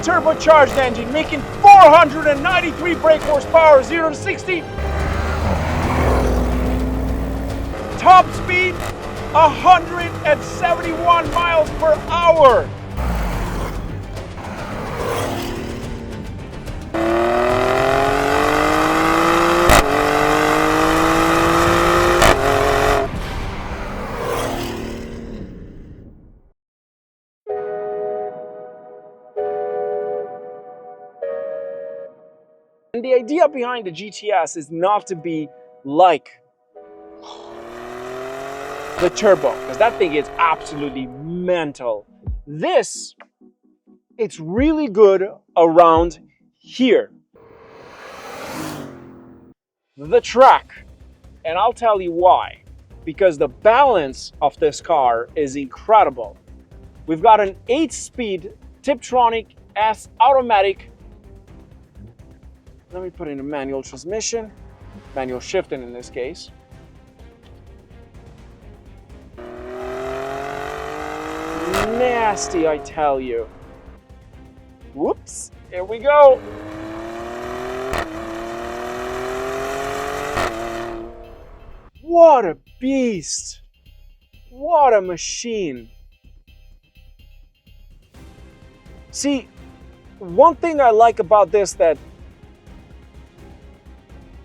turbocharged engine, making 493 brake horsepower, 0 to 60. Top speed, 171 miles per hour. And the idea behind the GTS is not to be like the turbo, because that thing is absolutely mental. This, it's really good around here. The track, and I'll tell you why. Because the balance of this car is incredible. We've got an 8-speed Tiptronic S automatic. Let me put in a manual transmission, manual shifting in this case. Nasty, I tell you. Whoops, here we go. What a beast. What a machine. See, one thing I like about this that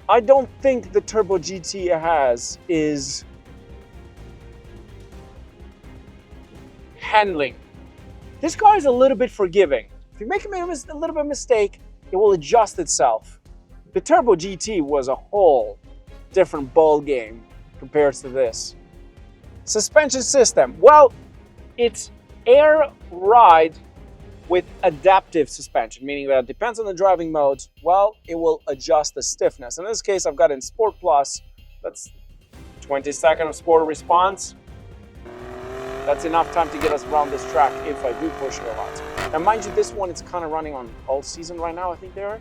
I don't think the Turbo GT has is handling. This car is a little bit forgiving. If you make a little bit of a mistake, it will adjust itself. The Turbo GT was a whole different ball game compared to this. Suspension system. Well, it's air ride with adaptive suspension, meaning that it depends on the driving modes. Well, it will adjust the stiffness. In this case, I've got in Sport Plus. That's 20 seconds of sport response. That's enough time to get us around this track if I do push it a lot. Now, mind you, this one, it's kind of running on all season right now, I think they are.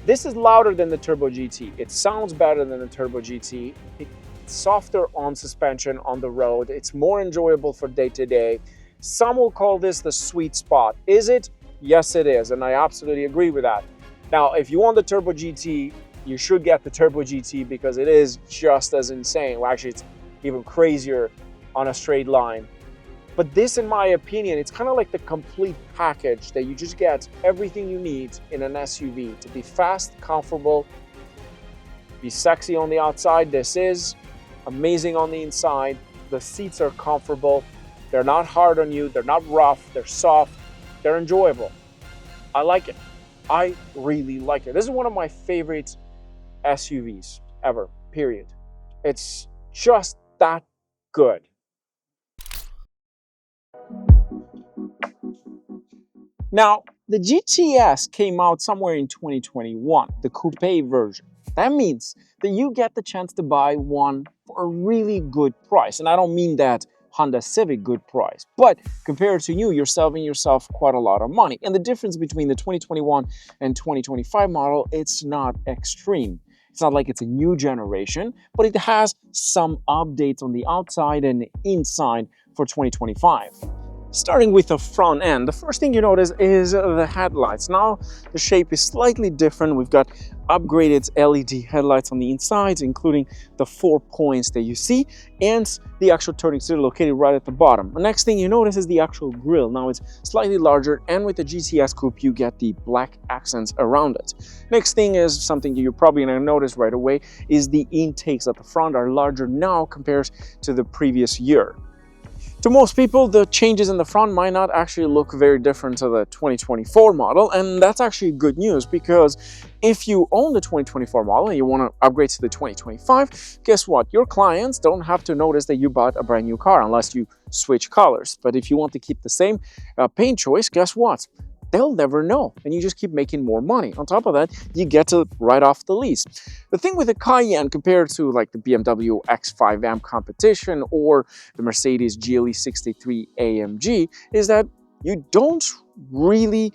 This is louder than the Turbo GT. It sounds better than the Turbo GT. It's softer on suspension on the road. It's more enjoyable for day-to-day. Some will call this the sweet spot. Is it? Yes, it is, and I absolutely agree with that. Now, if you want the Turbo GT, you should get the Turbo GT because it is just as insane. Well, actually, it's even crazier on a straight line. But this, in my opinion, it's kind of like the complete package that you just get everything you need in an SUV to be fast, comfortable, be sexy on the outside. This is amazing on the inside. The seats are comfortable. They're not hard on you. They're not rough. They're soft. They're enjoyable. I like it. I really like it. This is one of my favorite SUVs ever, period. It's just that good. Now, the GTS came out somewhere in 2021, the coupe version. That means that you get the chance to buy one for a really good price. And I don't mean that Honda Civic good price, but compared to you, you're saving yourself quite a lot of money. And the difference between the 2021 and 2025 model, it's not extreme. It's not like it's a new generation, but it has some updates on the outside and inside for 2025. Starting with the front end, the first thing you notice is the headlights. Now the shape is slightly different. We've got upgraded LED headlights on the insides, including the 4 points that you see, and the actual turning signal located right at the bottom. The next thing you notice is the actual grille. Now it's slightly larger, and with the GTS coupe you get the black accents around it. Next thing is something you're probably going to notice right away is the intakes at the front are larger now compared to the previous year. To most people, the changes in the front might not actually look very different to the 2024 model, and that's actually good news because if you own the 2024 model and you want to upgrade to the 2025, guess what? Your clients don't have to notice that you bought a brand new car unless you switch colors. But if you want to keep the same paint choice, guess what? They'll never know, and you just keep making more money. On top of that, you get to write off the lease. The thing with the Cayenne compared to like the BMW X5M competition or the Mercedes GLE 63 AMG is that you don't really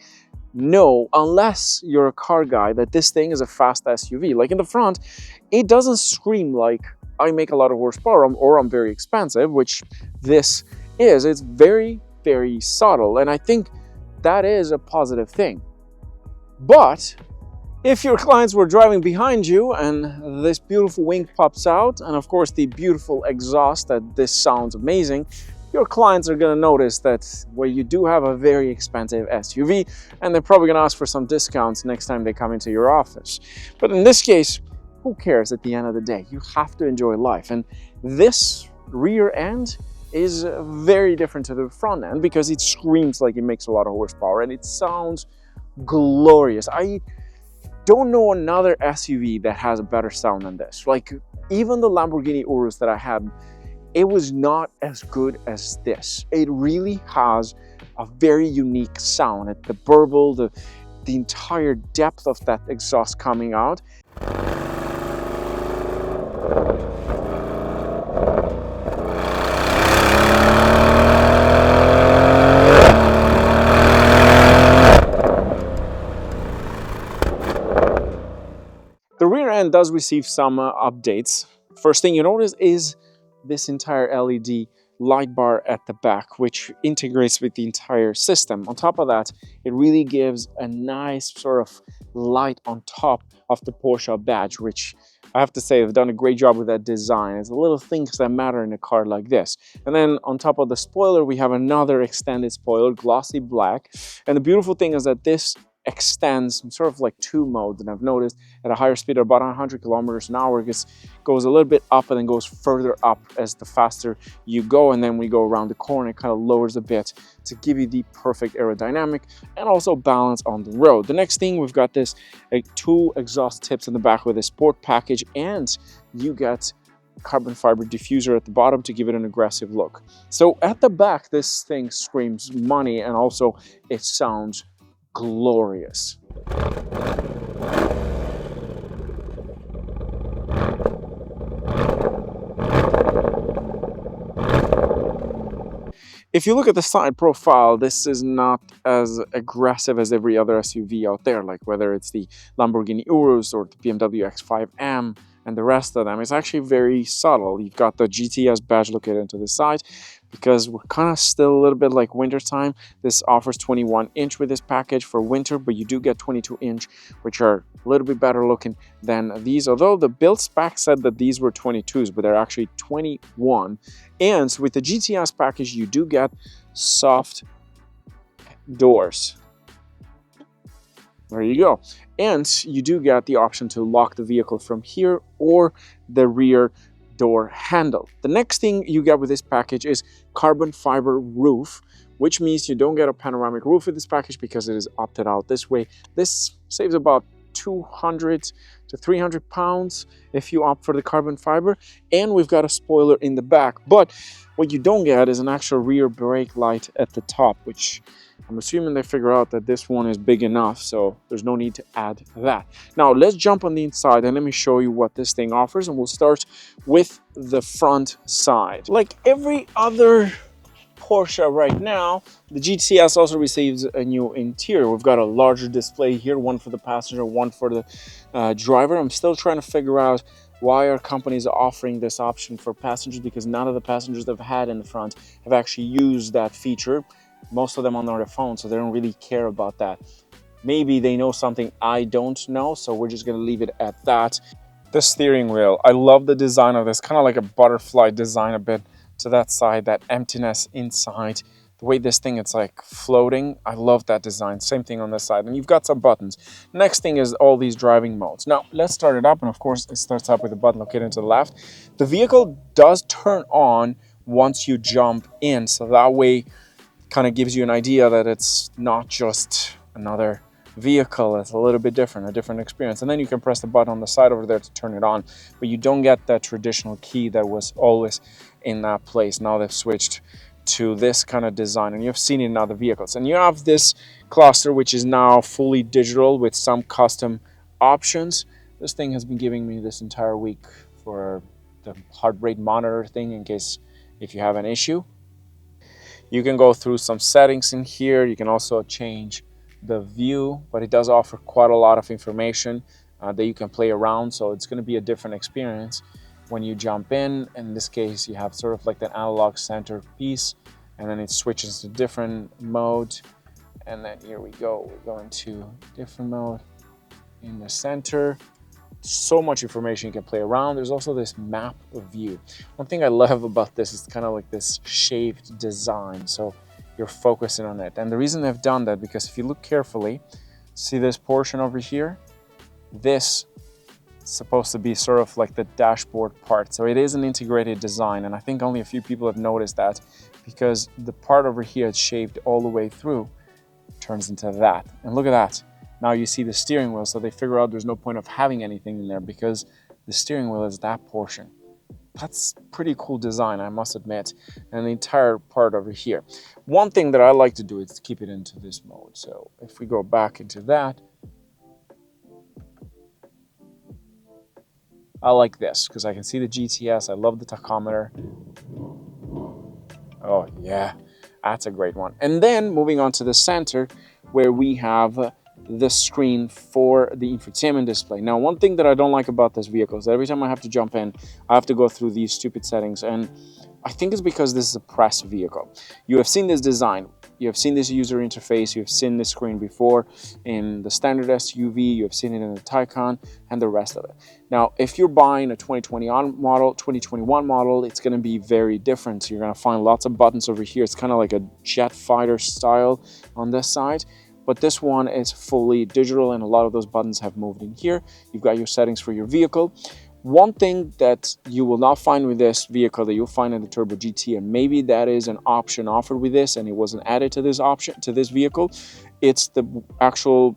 know, unless you're a car guy, that this thing is a fast SUV. Like in the front, it doesn't scream like I make a lot of horsepower or I'm very expensive, which this is. It's very, very subtle, and I think that is a positive thing. But if your clients were driving behind you and this beautiful wing pops out, and of course the beautiful exhaust, that this sounds amazing, your clients are going to notice that, well, you do have a very expensive SUV, and they're probably going to ask for some discounts next time they come into your office. But in this case, who cares at the end of the day? You have to enjoy life. And this rear end is very different to the front end because it screams like it makes a lot of horsepower and it sounds glorious. I don't know another SUV that has a better sound than this. Like, even the Lamborghini Urus that I had, it was not as good as this. It really has a very unique sound. The burble, the entire depth of that exhaust coming out. The rear end does receive some updates. First thing you notice is this entire LED light bar at the back, which integrates with the entire system. On top of that, it really gives a nice sort of light on top of the Porsche badge, which I have to say they've done a great job with that design. It's the little things that matter in a car like this. And then on top of the spoiler, we have another extended spoiler, glossy black. And the beautiful thing is that this extends in sort of like two modes, and I've noticed at a higher speed of about 100 kilometers an hour, it goes a little bit up and then goes further up as the faster you go, and then we go around the corner, it kind of lowers a bit to give you the perfect aerodynamic and also balance on the road. The next thing, we've got this two exhaust tips in the back with a sport package, and you get carbon fiber diffuser at the bottom to give it an aggressive look. So at the back, this thing screams money, and also it sounds glorious. If you look at the side profile, this is not as aggressive as every other SUV out there, like whether it's the Lamborghini Urus or the BMW X5M and the rest of them. It's actually very subtle. You've got the GTS badge located to the side because we're kind of still a little bit like wintertime. This offers 21-inch with this package for winter, but you do get 22-inch, which are a little bit better looking than these. Although the build spec said that these were 22s, but they're actually 21. And with the GTS package, you do get soft doors. There you go. And you do get the option to lock the vehicle from here or the rear door handle. The next thing you get with this package is carbon fiber roof, which means you don't get a panoramic roof with this package because it is opted out this way. This saves about 200 to 300 pounds if you opt for the carbon fiber, and we've got a spoiler in the back. But what you don't get is an actual rear brake light at the top, which I'm assuming they figure out that this one is big enough, so there's no need to add that. Now let's jump on the inside and let me show you what this thing offers, and we'll start with the front side. Like every other Porsche right now, the GTS also receives a new interior. We've got a larger display here, one for the passenger, one for the driver. I'm still trying to figure out why our companies are offering this option for passengers, because none of the passengers they've had in the front have actually used that feature. Most of them on their phone, so they don't really care about that. Maybe they know something I don't know, so we're just going to leave it at that. The steering wheel, I love the design of this, kind of like a butterfly design a bit to that side, that emptiness inside. The way this thing, it's like floating. I love that design. Same thing on this side. And you've got some buttons. Next thing is all these driving modes. Now, let's start it up. And of course, it starts up with a button located to the left. The vehicle does turn on once you jump in. So that way, kind of gives you an idea that it's not just another vehicle. It's a little bit different, a different experience. And then you can press the button on the side over there to turn it on, but you don't get that traditional key that was always in that place. Now they've switched to this kind of design, and you've seen it in other vehicles. And you have this cluster, which is now fully digital with some custom options. This thing has been giving me this entire week for the heart rate monitor thing in case if you have an issue. You can go through some settings in here. You can also change the view, but it does offer quite a lot of information that you can play around. So it's going to be a different experience when you jump in. In this case, you have sort of like the analog center piece, and then it switches to different mode. And then here we go. We're going to different mode in the center. So much information you can play around. There's also this map of view. One thing I love about this is kind of like this shaved design. So you're focusing on it. And the reason they've done that, because if you look carefully, see this portion over here? This is supposed to be sort of like the dashboard part. So it is an integrated design. And I think only a few people have noticed that, because the part over here is shaved all the way through. Turns into that. And look at that. Now you see the steering wheel, so they figure out there's no point of having anything in there because the steering wheel is that portion. That's pretty cool design, I must admit. And the entire part over here. One thing that I like to do is to keep it into this mode. So if we go back into that, I like this because I can see the GTS. I love the tachometer. Oh yeah, that's a great one. And then moving on to the center, where we have the screen for the infotainment display. Now, one thing that I don't like about this vehicle is that every time I have to jump in, I have to go through these stupid settings, and I think it's because this is a press vehicle. You have seen this design, you have seen this user interface, you have seen this screen before in the standard SUV, you have seen it in the Taycan, and the rest of it. Now, if you're buying a 2021 model, it's going to be very different. So you're going to find lots of buttons over here. It's kind of like a jet fighter style on this side. But this one is fully digital, and a lot of those buttons have moved in here. You've got your settings for your vehicle. One thing that you will not find with this vehicle that you'll find in the Turbo GT, and maybe that is an option offered with this and it wasn't added to this option, to this vehicle, it's the actual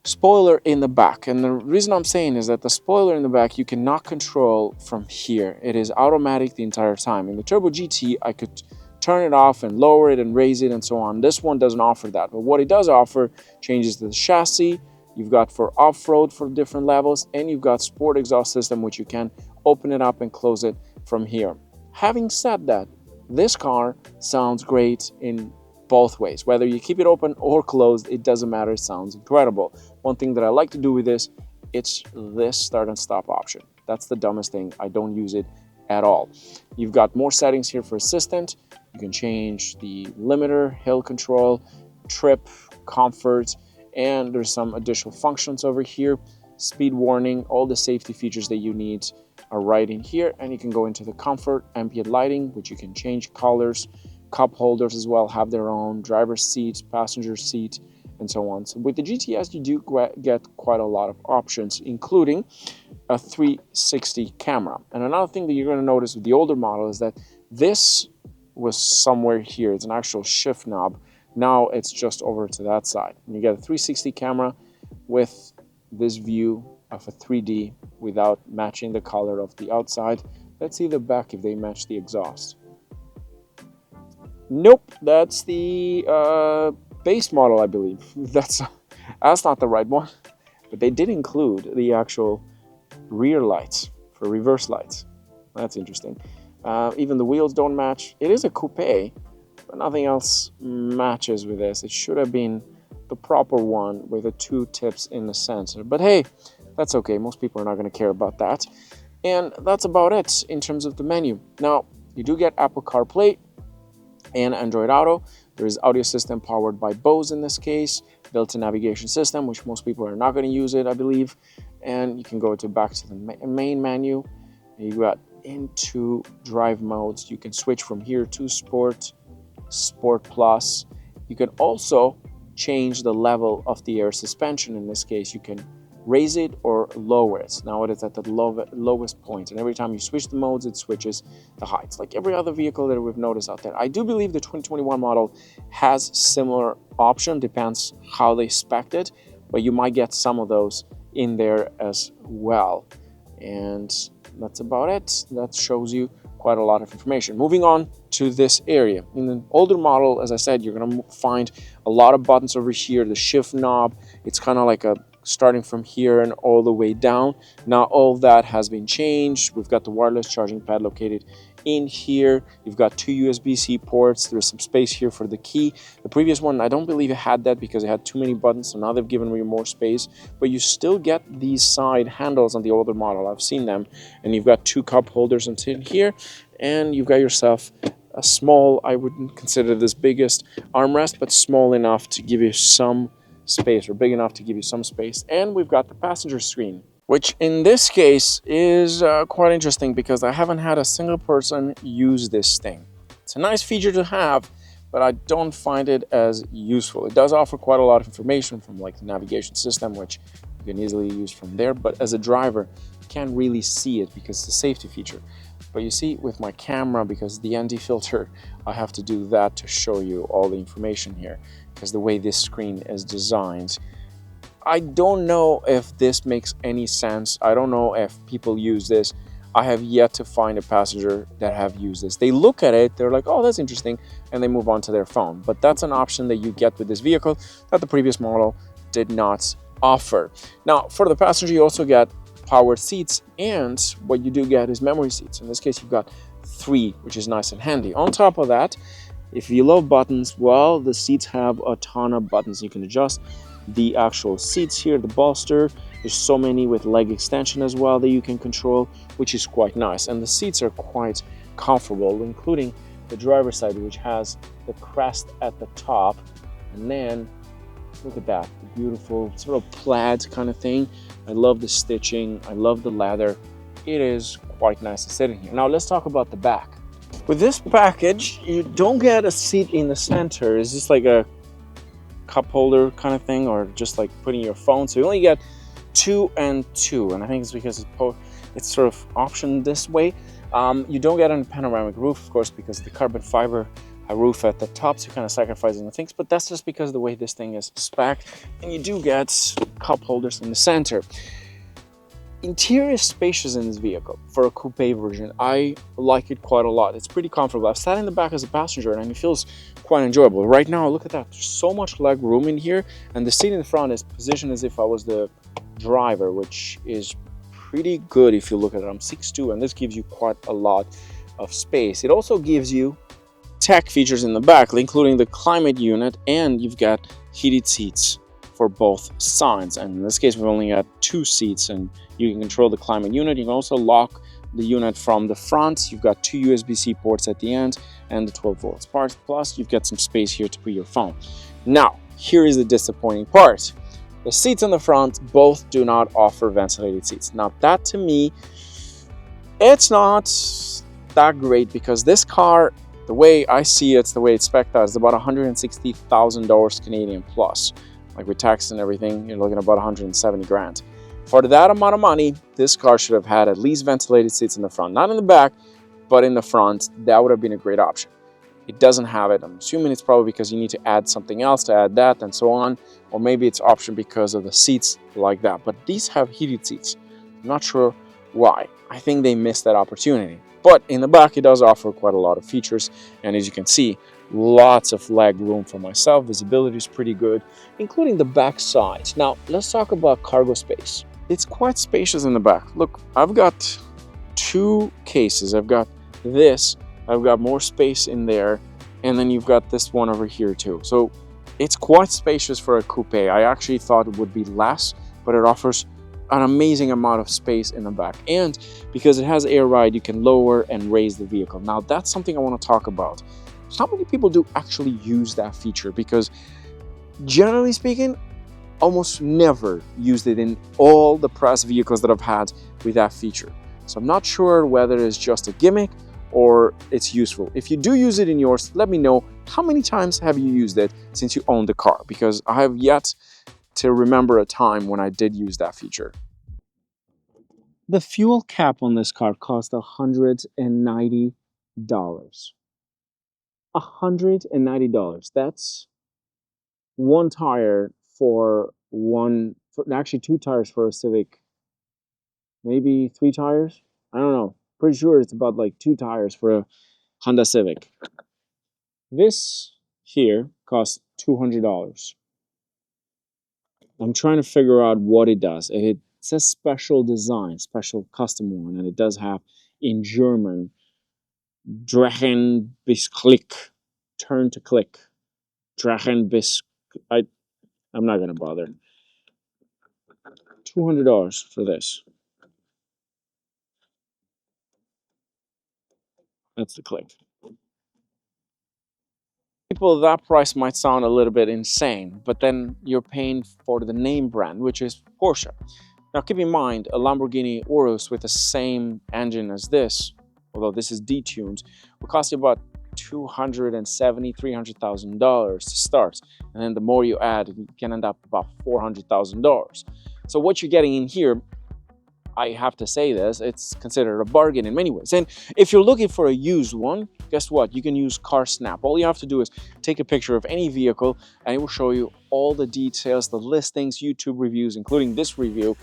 spoiler in the back. And the reason I'm saying is that the spoiler in the back you cannot control from here. It is automatic the entire time. In the Turbo GT, I could turn it off and lower it and raise it and so on. This one doesn't offer that, but what it does offer changes the chassis. You've got for off-road for different levels, and you've got sport exhaust system, which you can open it up and close it from here. Having said that, this car sounds great in both ways. Whether you keep it open or closed, it doesn't matter. It sounds incredible. One thing that I like to do with this, it's this start and stop option. That's the dumbest thing. I don't use it at all. You've got more settings here for assistant. You can change the limiter, hill control, trip, comfort, and there's some additional functions over here. Speed warning, all the safety features that you need are right in here. And you can go into the comfort, ambient lighting, which you can change colors. Cup holders as well have their own, driver's seat, passenger seat, and so on. So with the GTS, you do get quite a lot of options, including a 360 camera. And another thing that you're going to notice with the older model is that this was somewhere here. It's an actual shift knob. Now it's just over to that side. And you get a 360 camera with this view of a 3D without matching the color of the outside. Let's see the back if they match the exhaust. Nope, that's the base model, I believe. That's not the right one. But they did include the actual rear lights for reverse lights. That's interesting. Even the wheels don't match. It is a coupe, but nothing else matches with this. It should have been the proper one with the two tips in the center. But hey, that's okay. Most people are not going to care about that. And that's about it in terms of the menu. Now, you do get Apple CarPlay and Android Auto. There is audio system powered by Bose in this case, built-in navigation system, which most people are not going to use it, I believe. And you can go back to the main menu. You got into drive modes. You can switch from here to Sport, Sport Plus. You can also change the level of the air suspension. In this case, you can raise it or lower it. Now it is at the lowest point, and every time you switch the modes, it switches the heights, like every other vehicle that we've noticed out there. I do believe the 2021 model has similar option, depends how they spec it, but you might get some of those in there as well. And that's about it. That shows you quite a lot of information. Moving on to this area. In the older model, as I said, you're going to find a lot of buttons over here. The shift knob, it's kind of like a starting from here and all the way down. Now all that has been changed. We've got the wireless charging pad located in here. You've got two USB-C ports. There's some space here for the key. The previous one, I don't believe it had that because it had too many buttons, so now they've given me more space, but you still get these side handles on the older model. I've seen them, and you've got two cup holders in here, and you've got yourself a small, I wouldn't consider this biggest armrest, but small enough to give you some space, or big enough to give you some space. And we've got the passenger screen, which in this case is quite interesting because I haven't had a single person use this thing. It's a nice feature to have, but I don't find it as useful. It does offer quite a lot of information from like the navigation system, which you can easily use from there, but as a driver, you can't really see it because it's a safety feature. But you see, with my camera, because the ND filter, I have to do that to show you all the information here, because the way this screen is designed, I don't know if this makes any sense. I don't know if people use this. I have yet to find a passenger that have used this. They look at it, they're like, oh, that's interesting, and they move on to their phone. But that's an option that you get with this vehicle that the previous model did not offer. Now, for the passenger, you also get powered seats, and what you do get is memory seats. In this case, you've got 3, which is nice and handy. On top of that, if you love buttons, well, the seats have a ton of buttons you can adjust. The actual seats here, the bolster, there's so many with leg extension as well that you can control, which is quite nice. And the seats are quite comfortable, including the driver's side, which has the crest at the top. And then look at that, the beautiful sort of plaid kind of thing. I love the stitching, I love the leather. It is quite nice to sit in here. Now let's talk about the back. With this package, you don't get a seat in the center. It's just like a cup holder kind of thing, or just like putting your phone. So you only get 2 and 2, and I think it's because it's sort of optioned this way. You don't get a panoramic roof, of course, because of the carbon fiber roof at the top, so you're kind of sacrificing the things, but that's just because of the way this thing is spec'd. And you do get cup holders in the center. Interior is spacious in this vehicle for a coupe version. I like it quite a lot. It's pretty comfortable. I've sat in the back as a passenger and it feels quite enjoyable. Right now, look at that. There's so much leg room in here, and the seat in the front is positioned as if I was the driver, which is pretty good if you look at it. I'm 6'2", and this gives you quite a lot of space. It also gives you tech features in the back, including the climate unit, and you've got heated seats for both sides. And in this case, we've only got 2 seats, and you can control the climate unit. You can also lock the unit from the front. You've got 2 USB-C ports at the end and the 12 volts part. Plus, you've got some space here to put your phone. Now, here is the disappointing part. The seats on the front both do not offer ventilated seats. Now, that to me, it's not that great, because this car, the way I see it, the way it's spec'd out, is about $160,000 Canadian plus. Like with tax and everything, you're looking at about 170 grand. For that amount of money, this car should have had at least ventilated seats in the front. Not in the back, but in the front. That would have been a great option. It doesn't have it. I'm assuming it's probably because you need to add something else to add that and so on. Or maybe it's option because of the seats like that. But these have heated seats. I'm not sure why. I think they missed that opportunity. But in the back, it does offer quite a lot of features. And as you can see, lots of leg room for myself. Visibility is pretty good, including the back side. Now, let's talk about cargo space. It's quite spacious in the back. Look, I've got 2 cases. I've got this. I've got more space in there. And then you've got this one over here too. So it's quite spacious for a coupe. I actually thought it would be less, but it offers an amazing amount of space in the back. And because it has air ride, you can lower and raise the vehicle. Now, that's something I want to talk about. How many people do actually use that feature? Because generally speaking, almost never used it in all the press vehicles that I've had with that feature. So I'm not sure whether it's just a gimmick or it's useful. If you do use it in yours, let me know how many times have you used it since you own the car, because I have yet to remember a time when I did use that feature. The fuel cap on this car cost $190. $190. That's 1 tire for actually 2 tires for a Civic. Maybe 3 tires? I don't know. Pretty sure it's about like 2 tires for a Honda Civic. This here costs $200. I'm trying to figure out what it does. It says special design, special custom one, and it does have in German, Drachen bis Klick, turn to click. Drachen bis, I'm not gonna bother. $200 for this. That's the click. People, that price might sound a little bit insane, but then you're paying for the name brand, which is Porsche. Now keep in mind, a Lamborghini Urus with the same engine as this, although this is detuned, will cost you about $270,000, $300,000 to start. And then the more you add, you can end up about $400,000. So what you're getting in here, I have to say this, it's considered a bargain in many ways. And if you're looking for a used one, guess what? You can use Carsnap. All you have to do is take a picture of any vehicle and it will show you all the details, the listings, YouTube reviews, including this review.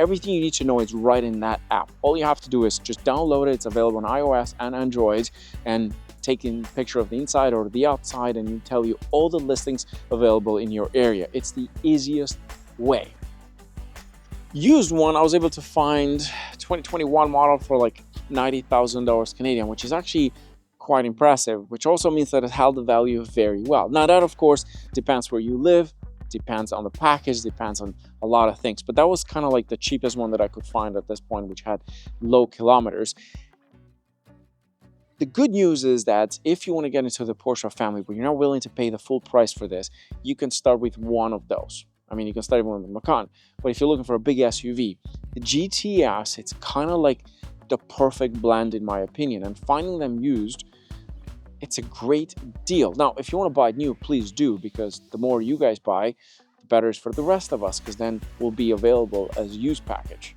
Everything you need to know is right in that app. All you have to do is just download it. It's available on iOS and Android, and take a picture of the inside or the outside, and it tell you all the listings available in your area. It's the easiest way. Used one, I was able to find 2021 model for like $90,000 Canadian, which is actually quite impressive, which also means that it held the value very well. Now that of course depends where you live, depends on the package, depends on a lot of things, but that was kind of like the cheapest one that I could find at this point, which had low kilometers. The good news is that if you want to get into the Porsche family, but you're not willing to pay the full price for this, you can start with one of those. I mean, you can start with the Macan, but if you're looking for a big SUV, the GTS, it's kind of like the perfect blend in my opinion, and finding them used, it's a great deal. Now, if you want to buy new, please do, because the more you guys buy, the better it's for the rest of us, because then we'll be available as a used package.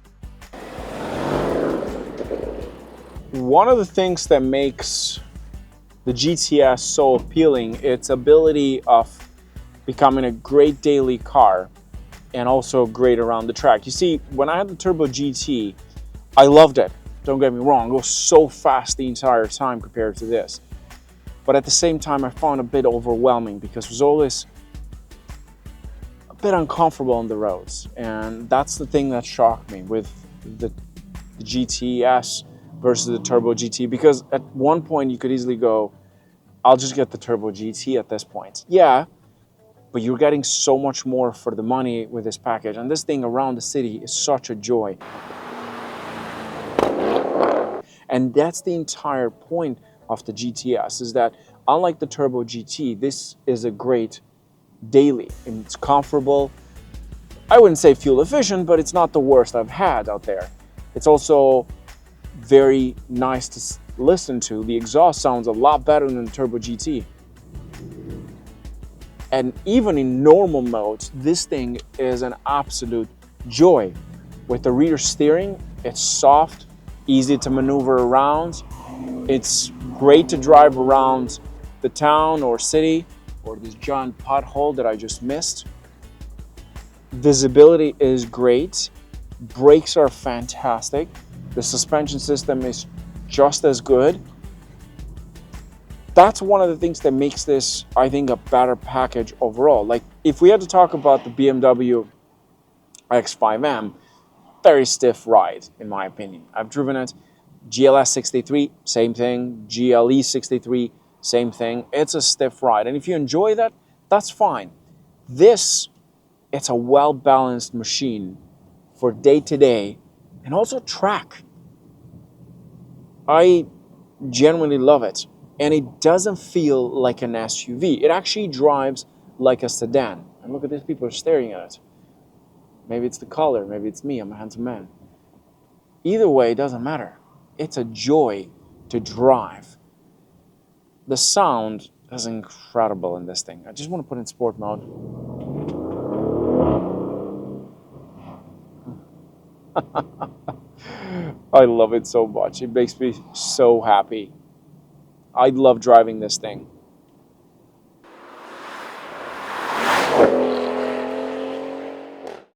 One of the things that makes the GTS so appealing, its ability of becoming a great daily car and also great around the track. You see, when I had the Turbo GT, I loved it. Don't get me wrong, it was so fast the entire time compared to this. But at the same time, I found it a bit overwhelming because it was always a bit uncomfortable on the roads. And that's the thing that shocked me with the GTS versus the Turbo GT, because at one point you could easily go, I'll just get the Turbo GT at this point. Yeah, but you're getting so much more for the money with this package. And this thing around the city is such a joy. And that's the entire point of the GTS, is that unlike the Turbo GT, this is a great daily. And it's comfortable. I wouldn't say fuel efficient, but it's not the worst I've had out there. It's also very nice to listen to. The exhaust sounds a lot better than the Turbo GT. And even in normal modes, this thing is an absolute joy. With the rear steering, it's soft, easy to maneuver around. It's great to drive around the town or city, or this giant pothole that I just missed. Visibility is great. Brakes are fantastic. The suspension system is just as good. That's one of the things that makes this, I think, a better package overall. Like, if we had to talk about the BMW X5M, very stiff ride, in my opinion. I've driven it. GLS 63, same thing. GLE 63, same thing. It's a stiff ride. And if you enjoy that, that's fine. This, it's a well-balanced machine for day-to-day and also track. I genuinely love it. And it doesn't feel like an SUV. It actually drives like a sedan. And look at these people are staring at it. Maybe it's the color, maybe it's me, I'm a handsome man. Either way, it doesn't matter. It's a joy to drive. The sound is incredible in this thing. I just want to put it in sport mode. I love it so much. It makes me so happy. I love driving this thing.